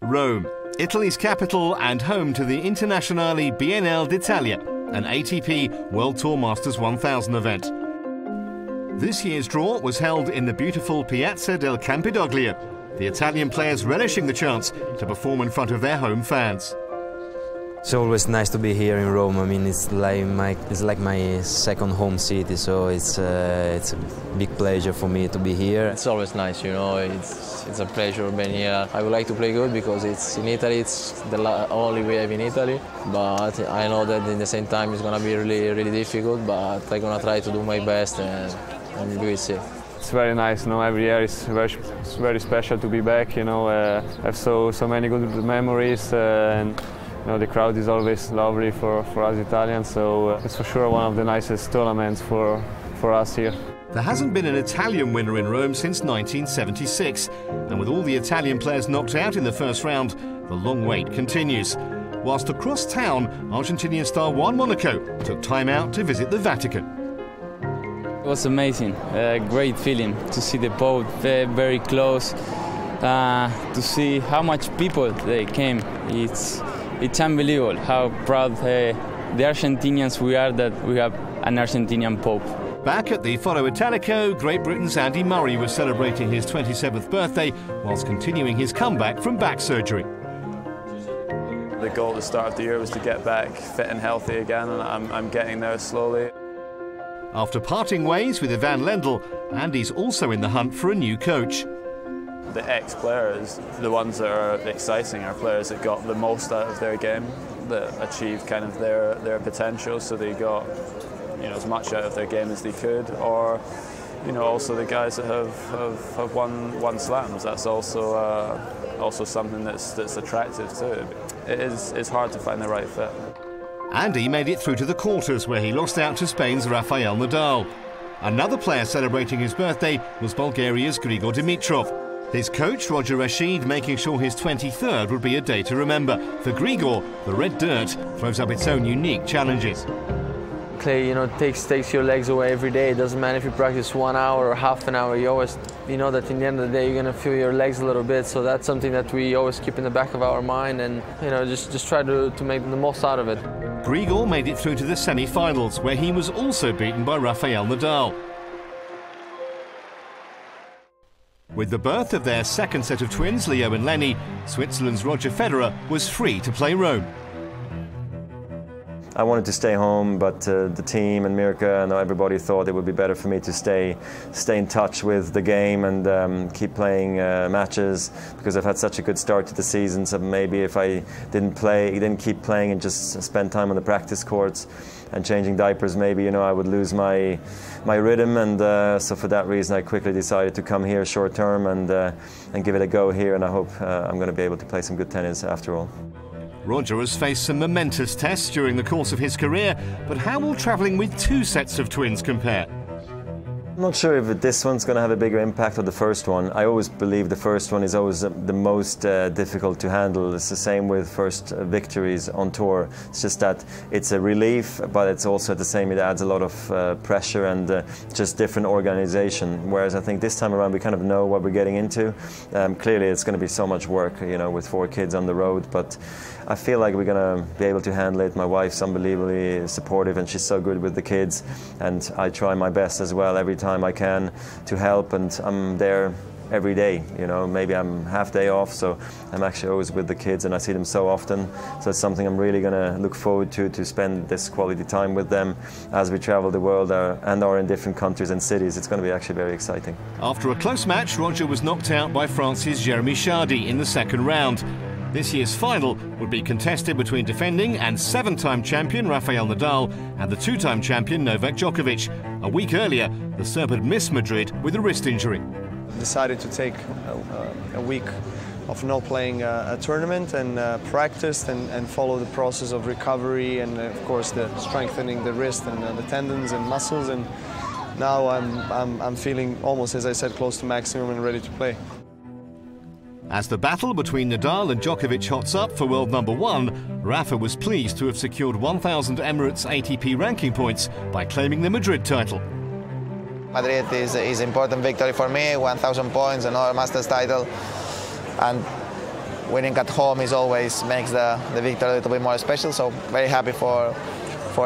Rome, Italy's capital and home to the Internazionale Biennale d'Italia, an ATP World Tour Masters 1000 event. This year's draw was held in the beautiful Piazza del Campidoglio, the Italian players relishing the chance to perform in front of their home fans. It's always nice to be here in Rome. I mean, it's like my second home city, so it's a big pleasure for me to be here. It's always nice, you know. It's a pleasure being here. I would like to play good because it's in Italy. It's the only we have in Italy. But I know that in the same time it's going to be really difficult. But I'm going to try to do my best, and we will see. It's very nice, you know. Every year it's very special to be back. You know, I have so many good memories, and you know, the crowd is always lovely for us Italians. So it's for sure one of the nicest tournaments for us here. There hasn't been an Italian winner in Rome since 1976, and with all the Italian players knocked out in the first round, the long wait continues. Whilst across town, Argentinian star Juan Monaco took time out to visit the Vatican. It was amazing, a great feeling to see the Pope very close, to see how much people they came. It's unbelievable how proud the Argentinians we are that we have an Argentinian Pope. Back at the Foro Italico, Great Britain's Andy Murray was celebrating his 27th birthday whilst continuing his comeback from back surgery. The goal at the start of the year was to get back fit and healthy again, and I'm getting there slowly. After parting ways with Ivan Lendl, Andy's also in the hunt for a new coach. The ex-players, the ones that are exciting, are players that got the most out of their game, that achieved kind of their potential, so they got, you know, as much out of their game as they could, or, you know, also the guys that have won slams. That's also something that's attractive too. It's hard to find the right fit. Andy made it through to the quarters, where he lost out to Spain's Rafael Nadal. Another player celebrating his birthday was Bulgaria's Grigor Dimitrov. His coach, Roger Rashid, making sure his 23rd would be a day to remember. For Grigor, the red dirt throws up its own unique challenges. Clay, you know, takes your legs away every day. It doesn't matter if you practice 1 hour or half an hour. You always, you know that in the end of the day you're going to feel your legs a little bit. So that's something that we always keep in the back of our mind, and you know, just try to make the most out of it. Grigor made it through to the semi-finals, where he was also beaten by Rafael Nadal. With the birth of their second set of twins, Leo and Lenny, Switzerland's Roger Federer was free to play Rome. I wanted to stay home, but the team and Mirka and everybody thought it would be better for me to stay in touch with the game and keep playing matches, because I've had such a good start to the season. So maybe if I didn't keep playing and just spend time on the practice courts and changing diapers, maybe, you know, I would lose my rhythm, and so for that reason I quickly decided to come here short term and give it a go here, and I hope I'm going to be able to play some good tennis after all. Roger has faced some momentous tests during the course of his career, but how will travelling with two sets of twins compare? I'm not sure if this one's going to have a bigger impact on the first one. I always believe the first one is always the most difficult to handle. It's the same with first victories on tour. It's just that it's a relief, but it's also at the same, it adds a lot of pressure and just different organization. Whereas I think this time around we kind of know what we're getting into. Clearly it's going to be so much work, you know, with 4 kids on the road, but I feel like we're going to be able to handle it. My wife's unbelievably supportive and she's so good with the kids, and I try my best as well every time I can to help, and I'm there every day, you know. Maybe I'm half day off, so I'm actually always with the kids and I see them so often, so it's something I'm really going to look forward to spend this quality time with them as we travel the world and are in different countries and cities. It's going to be actually very exciting. After a close match, Roger was knocked out by France's Jeremy Chardy in the second round. This year's final would be contested between defending and 7-time champion Rafael Nadal and the 2-time champion Novak Djokovic. A week earlier, the Serb had missed Madrid with a wrist injury. I decided to take a week of not playing a tournament and practiced and follow the process of recovery and of course the strengthening the wrist and the tendons and muscles, and now I'm feeling almost, as I said, close to maximum and ready to play. As the battle between Nadal and Djokovic hots up for world number 1, Rafa was pleased to have secured 1,000 Emirates ATP ranking points by claiming the Madrid title. Madrid is an important victory for me, 1,000 points, another Masters title, and winning at home is always makes the victory a little bit more special. So very happy for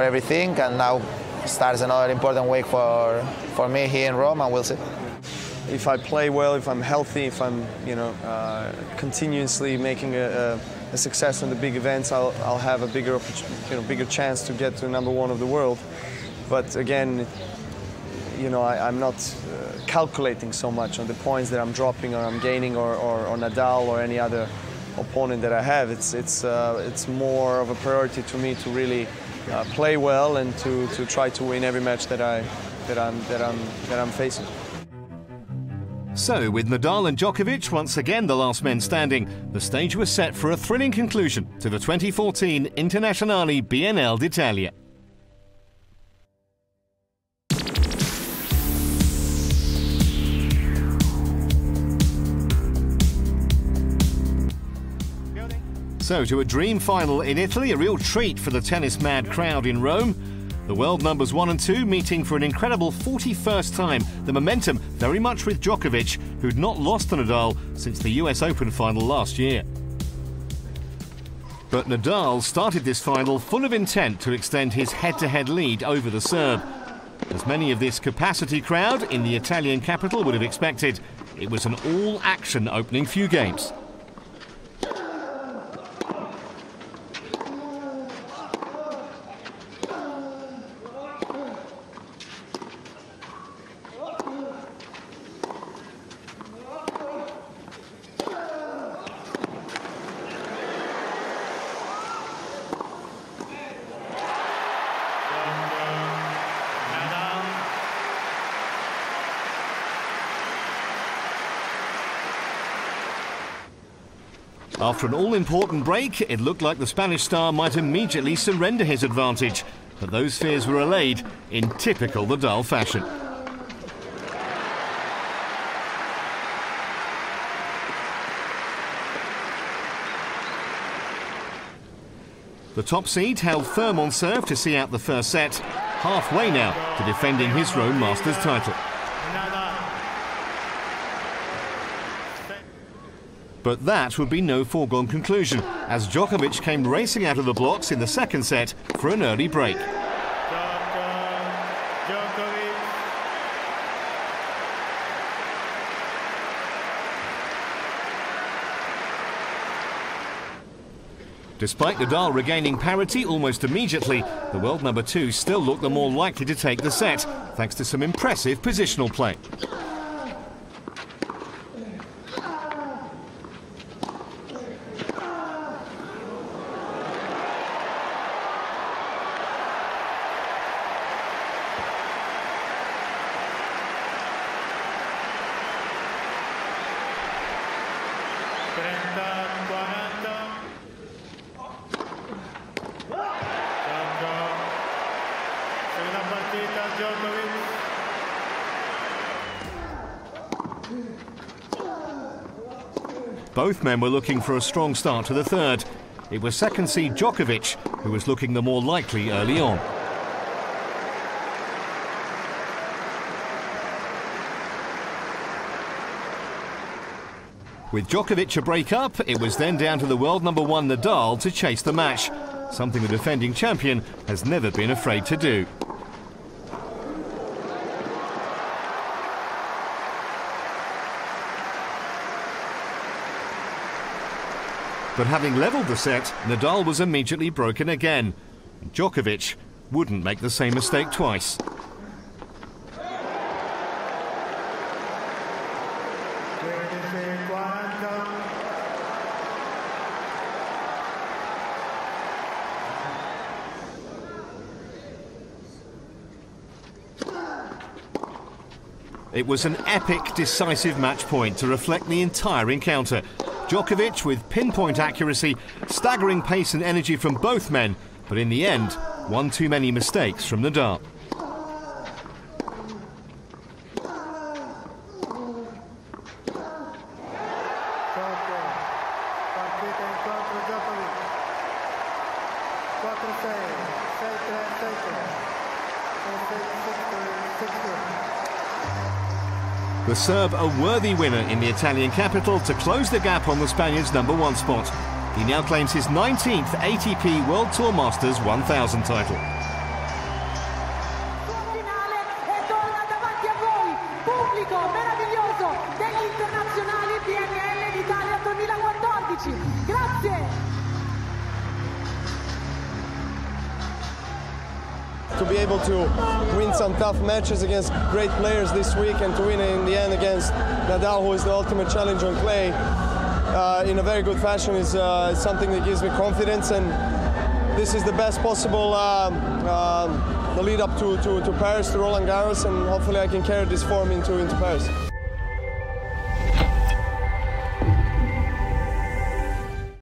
everything, and now starts another important week for me here in Rome, and we'll see. If I play well, if I'm healthy, if I'm continuously making a success in the big events, I'll have a bigger chance to get to #1 of the world. But again, I'm not calculating so much on the points that I'm dropping or I'm gaining, or Nadal or any other opponent that I have. It's more of a priority to me to really play well and to try to win every match that I'm facing. So, with Nadal and Djokovic once again the last men standing, the stage was set for a thrilling conclusion to the 2014 Internazionale BNL d'Italia. So, to a dream final in Italy, a real treat for the tennis-mad crowd in Rome. The world numbers 1 and 2 meeting for an incredible 41st time. The momentum very much with Djokovic, who'd not lost to Nadal since the US Open final last year. But Nadal started this final full of intent to extend his head-to-head lead over the Serb. As many of this capacity crowd in the Italian capital would have expected, it was an all-action opening few games. After an all-important break, it looked like the Spanish star might immediately surrender his advantage, but those fears were allayed in typical Nadal fashion. The top seed held firm on serve to see out the first set, halfway now to defending his Rome Masters title. But that would be no foregone conclusion, as Djokovic came racing out of the blocks in the second set for an early break. Despite Nadal regaining parity almost immediately, the world number 2 still looked the more likely to take the set, thanks to some impressive positional play. Both men were looking for a strong start to the third. It was second seed Djokovic who was looking the more likely early on. With Djokovic a break up, it was then down to the world number 1 Nadal to chase the match, something the defending champion has never been afraid to do. But having levelled the set, Nadal was immediately broken again. Djokovic wouldn't make the same mistake twice. It was an epic, decisive match point to reflect the entire encounter. Djokovic with pinpoint accuracy, staggering pace and energy from both men, but in the end, one too many mistakes from Nadal. The Serb a worthy winner in the Italian capital to close the gap on the Spaniard's #1 spot. He now claims his 19th ATP World Tour Masters 1000 title. Finale e torna davanti a voi, pubblico meraviglioso degli internazionali PNL d'Italia 2014. Grazie! To be able to win some tough matches against great players this week and to win in the end against Nadal, who is the ultimate challenger on clay, in a very good fashion is something that gives me confidence, and this is the best possible the lead up to Paris, to Roland Garros, and hopefully I can carry this form into Paris.